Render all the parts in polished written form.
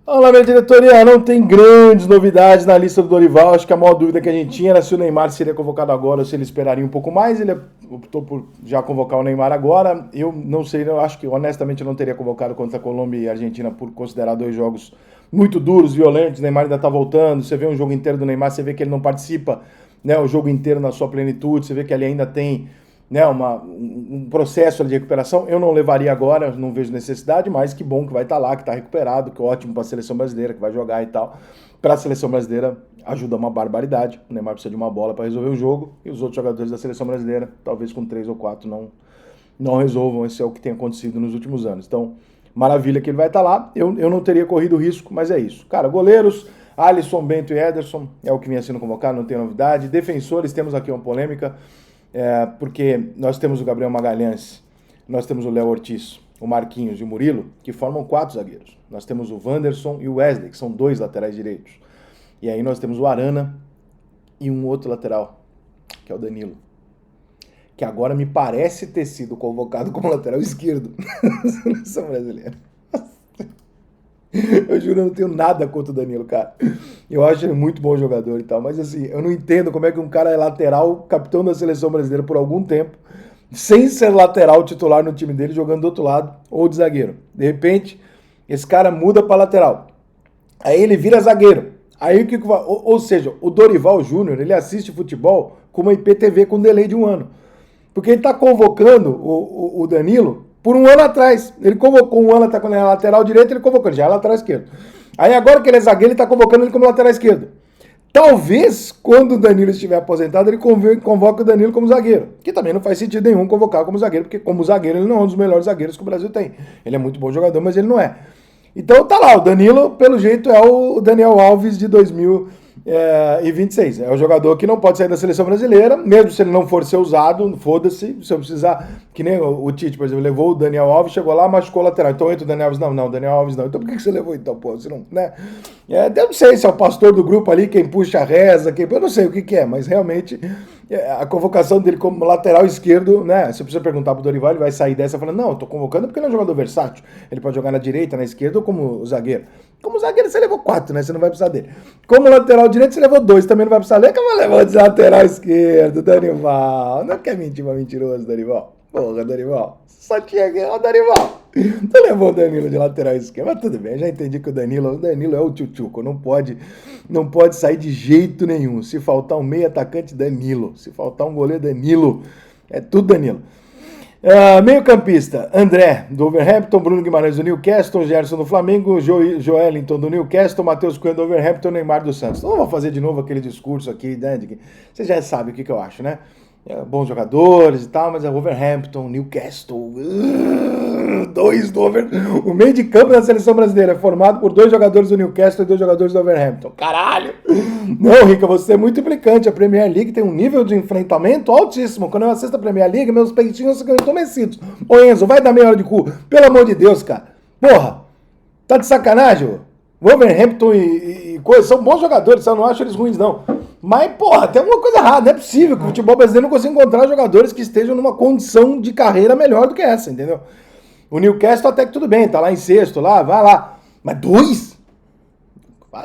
Olá, minha diretoria. Não tem grandes novidades na lista do Dorival. Acho que a maior dúvida que a gente tinha era se o Neymar seria convocado agora ou se ele esperaria um pouco mais. Ele optou por já convocar o Neymar agora. Eu não sei, eu acho que honestamente eu não teria convocado contra a Colômbia e a Argentina por considerar dois jogos muito duros, violentos. O Neymar ainda tá voltando. Você vê um jogo inteiro do Neymar, você vê que ele não participa, né, o jogo inteiro na sua plenitude. Você vê que ele ainda tem, né, um processo de recuperação. Eu não levaria agora, não vejo necessidade, mas que bom que vai estar lá, que está recuperado, que ótimo para a seleção brasileira, que vai jogar e tal. Para a seleção brasileira ajuda uma barbaridade. O Neymar precisa de uma bola para resolver o jogo e os outros jogadores da seleção brasileira, talvez com 3 ou 4, não resolvam. Esse é o que tem acontecido nos últimos anos. Então, maravilha que ele vai estar lá. Eu não teria corrido risco, mas é isso. Cara, goleiros, Alisson, Bento e Ederson, é o que vinha sendo convocado, não tem novidade. Defensores, temos aqui uma polêmica, porque nós temos o Gabriel Magalhães, nós temos o Léo Ortiz, o Marquinhos e o Murilo, que formam 4 zagueiros. Nós temos o Wanderson e o Wesley, que são 2 laterais direitos. E aí nós temos o Arana e um outro lateral, que é o Danilo, que agora me parece ter sido convocado como lateral esquerdo na seleção brasileira. Eu juro, eu não tenho nada contra o Danilo, cara. Eu acho ele muito bom jogador e tal, mas assim, eu não entendo como é que um cara é lateral, capitão da seleção brasileira por algum tempo, sem ser lateral titular no time dele, jogando do outro lado, ou de zagueiro. De repente, esse cara muda pra lateral. Aí ele vira zagueiro. Aí o que vai? Ou seja, o Dorival Júnior, ele assiste futebol com uma IPTV com delay de um ano. Porque ele está convocando o Danilo por um ano atrás. Ele convocou um ano atrás quando ele era lateral direito, ele convocou, ele já é lateral esquerdo. Aí agora que ele é zagueiro, ele está convocando ele como lateral esquerdo. Talvez, quando o Danilo estiver aposentado, ele convoque o Danilo como zagueiro. Que também não faz sentido nenhum convocar como zagueiro, porque como zagueiro ele não é um dos melhores zagueiros que o Brasil tem. Ele é muito bom jogador, mas ele não é. Então tá lá, o Danilo, pelo jeito, é o Daniel Alves de 2026. É o jogador que não pode sair da seleção brasileira, mesmo se ele não for ser usado, foda-se, se eu precisar, que nem o Tite, por exemplo, levou o Daniel Alves, chegou lá, machucou o lateral. Então entra o Daniel Alves, não, Daniel Alves não. Então por que você levou então, pô? Você não, né? Eu não sei se é o pastor do grupo ali, quem puxa a reza, eu não sei o que é, mas realmente a convocação dele como lateral esquerdo, né? Você precisa perguntar pro Dorival, ele vai sair dessa falando, não, eu tô convocando porque ele é um jogador versátil. Ele pode jogar na direita, na esquerda ou como zagueiro. Como zagueiro você levou 4, né? Você não vai precisar dele. Como lateral direito você levou 2, também não vai precisar dele. Como levou de lateral esquerdo, Dorival? Não quer mentir pra mentiroso, Dorival? Porra, Dorival. Só tinha aqui, ó, Dorival. Tu levou o Danilo de lateral esquerdo, mas tudo bem, já entendi que o Danilo é o tchutchuco, não pode sair de jeito nenhum. Se faltar um meio atacante, Danilo. Se faltar um goleiro, Danilo. É tudo Danilo. Meio campista, André, do Wolverhampton, Bruno Guimarães do Newcastle, Gerson do Flamengo, Joelinton do Newcastle, Matheus Cunha do Wolverhampton, Neymar do Santos. Não vou fazer de novo aquele discurso aqui, né? Você já sabe o que eu acho, né? Bons jogadores e tal, mas é Wolverhampton, Newcastle, dois do Wolverhampton. O meio de campo da seleção brasileira é formado por 2 jogadores do Newcastle e 2 jogadores do Wolverhampton. Caralho! Não, Rica, você é muito implicante. A Premier League tem um nível de enfrentamento altíssimo. Quando eu assisto a Premier League, meus peitinhos ficam entumecidos. Ô Enzo, vai dar meia hora de cu. Pelo amor de Deus, cara. Porra, tá de sacanagem, ô? Wolverhampton e coisa, são bons jogadores, eu não acho eles ruins, não. Mas, porra, tem alguma coisa errada. Não é possível que o futebol brasileiro não consiga encontrar jogadores que estejam numa condição de carreira melhor do que essa, entendeu? O Newcastle até que tudo bem, tá lá em sexto, lá, vai lá. Mas 2?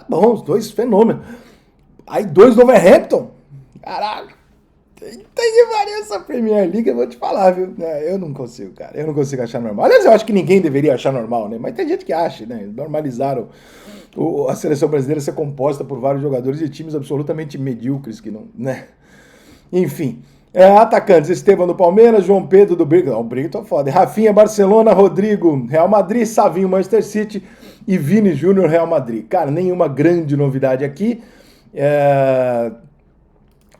Bom, os 2 fenômenos. Aí 2 do Wolverhampton? Caralho. Tem que variar essa Premier League, eu vou te falar, viu? Eu não consigo, cara. Eu não consigo achar normal. Aliás, eu acho que ninguém deveria achar normal, né? Mas tem gente que acha, né? Normalizaram a seleção brasileira ser composta por vários jogadores de times absolutamente medíocres, que não, né? Enfim. Atacantes, Estevam do Palmeiras, João Pedro do Brighton. O Brighton é foda. Rafinha, Barcelona, Rodrigo, Real Madrid, Savinho, Manchester City e Vini Júnior, Real Madrid. Cara, nenhuma grande novidade aqui.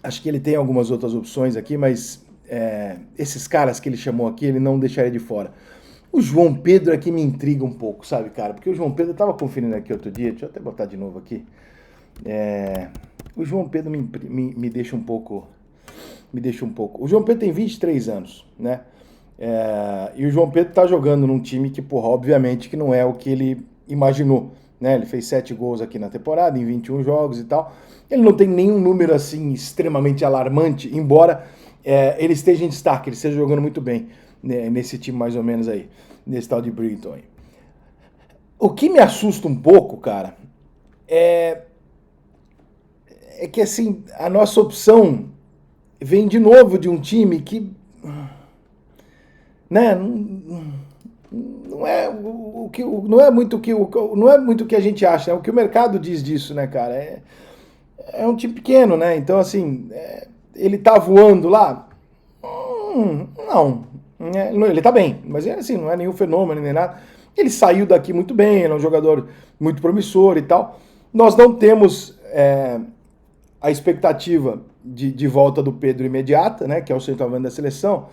Acho que ele tem algumas outras opções aqui, mas esses caras que ele chamou aqui, ele não deixaria de fora. O João Pedro aqui me intriga um pouco, sabe, cara? Porque o João Pedro, eu tava conferindo aqui outro dia, deixa eu até botar de novo aqui. O João Pedro me deixa um pouco... O João Pedro tem 23 anos, né? E o João Pedro tá jogando num time que, porra, obviamente que não é o que ele imaginou, né? Ele fez 7 gols aqui na temporada, em 21 jogos e tal. Ele não tem nenhum número, assim, extremamente alarmante, embora ele esteja em destaque, ele esteja jogando muito bem, né, nesse time mais ou menos aí, nesse tal de Brighton aí. O que me assusta um pouco, cara, é, é que assim, a nossa opção vem de novo de um time que, né, não é o que não é muito o que não é muito o que a gente acha, é o que o mercado diz disso, né, cara? É um time pequeno, né? Então assim, ele tá voando lá? Não. Ele tá bem, mas assim, não é nenhum fenômeno nem nada. Ele saiu daqui muito bem, ele é um jogador muito promissor e tal. Nós não temos a expectativa de volta do Pedro imediata, né? Que é o centroavante da seleção.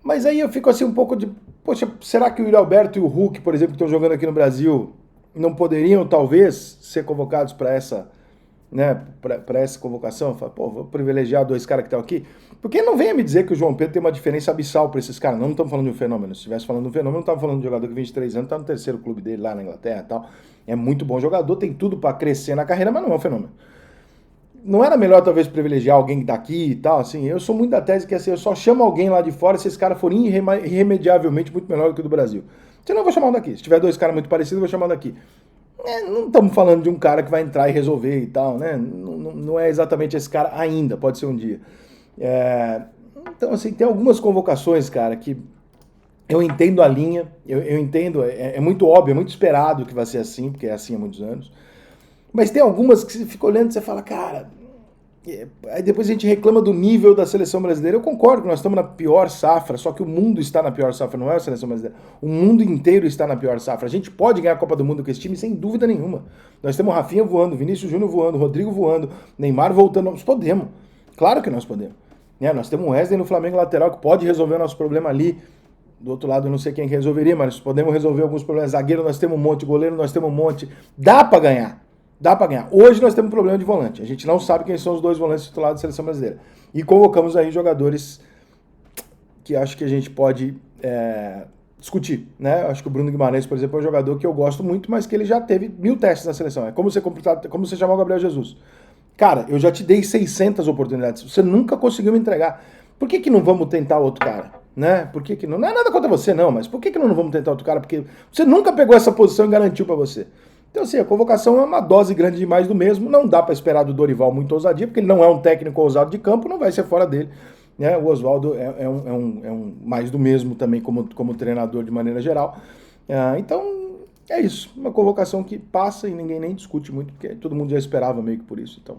Mas aí eu fico assim um pouco de, poxa, será que o Yuri Alberto e o Hulk, por exemplo, que estão jogando aqui no Brasil, não poderiam talvez ser convocados para essa, né, para essa convocação? Fala, pô, vou privilegiar dois caras que estão aqui. Porque não venha me dizer que o João Pedro tem uma diferença abissal para esses caras. Não estamos falando de um fenômeno. Se estivesse falando de um fenômeno, não estava falando de um jogador que 23 anos, está no terceiro clube dele lá na Inglaterra e tal. É muito bom jogador, tem tudo para crescer na carreira, mas não é um fenômeno. Não era melhor talvez privilegiar alguém daqui e tal, assim? Eu sou muito da tese que assim, eu só chamo alguém lá de fora se esse cara for irremediavelmente muito melhor do que o do Brasil. Senão eu vou chamar um daqui. Se tiver dois caras muito parecidos, eu vou chamar um daqui. Não estamos falando de um cara que vai entrar e resolver e tal, né? Não é exatamente esse cara ainda, pode ser um dia. Então, assim, tem algumas convocações, cara, que eu entendo a linha, eu entendo, é muito óbvio, é muito esperado que vai ser assim, porque é assim há muitos anos. Mas tem algumas que você fica olhando e você fala, cara. Aí depois a gente reclama do nível da seleção brasileira. Eu concordo que nós estamos na pior safra, só que o mundo está na pior safra, não é a seleção brasileira. O mundo inteiro está na pior safra. A gente pode ganhar a Copa do Mundo com esse time sem dúvida nenhuma. Nós temos Rafinha voando, Vinícius Júnior voando, Rodrigo voando, Neymar voltando. Nós podemos. Claro que nós podemos. Nós temos um Wesley no Flamengo lateral que pode resolver o nosso problema ali. Do outro lado, eu não sei quem que resolveria, mas podemos resolver alguns problemas. Zagueiro, nós temos um monte. Goleiro, nós temos um monte. Dá para ganhar. Dá para ganhar. Hoje nós temos um problema de volante. A gente não sabe quem são os dois volantes titulares da seleção brasileira. E convocamos aí jogadores que acho que a gente pode discutir, né? Acho que o Bruno Guimarães, por exemplo, é um jogador que eu gosto muito, mas que ele já teve 1000 testes na seleção. É como você chamar o Gabriel Jesus. Cara, eu já te dei 600 oportunidades. Você nunca conseguiu me entregar. Por que não vamos tentar outro cara? Né? Por que não? Não é nada contra você, não, mas por que não vamos tentar outro cara? Porque você nunca pegou essa posição e garantiu para você. Então, assim, a convocação é uma dose grande demais do mesmo. Não dá para esperar do Dorival muita ousadia, porque ele não é um técnico ousado de campo, não vai ser fora dele. Né? O Oswaldo é um mais do mesmo também como treinador de maneira geral. Então, é isso. Uma convocação que passa e ninguém nem discute muito, porque todo mundo já esperava meio que por isso. Então,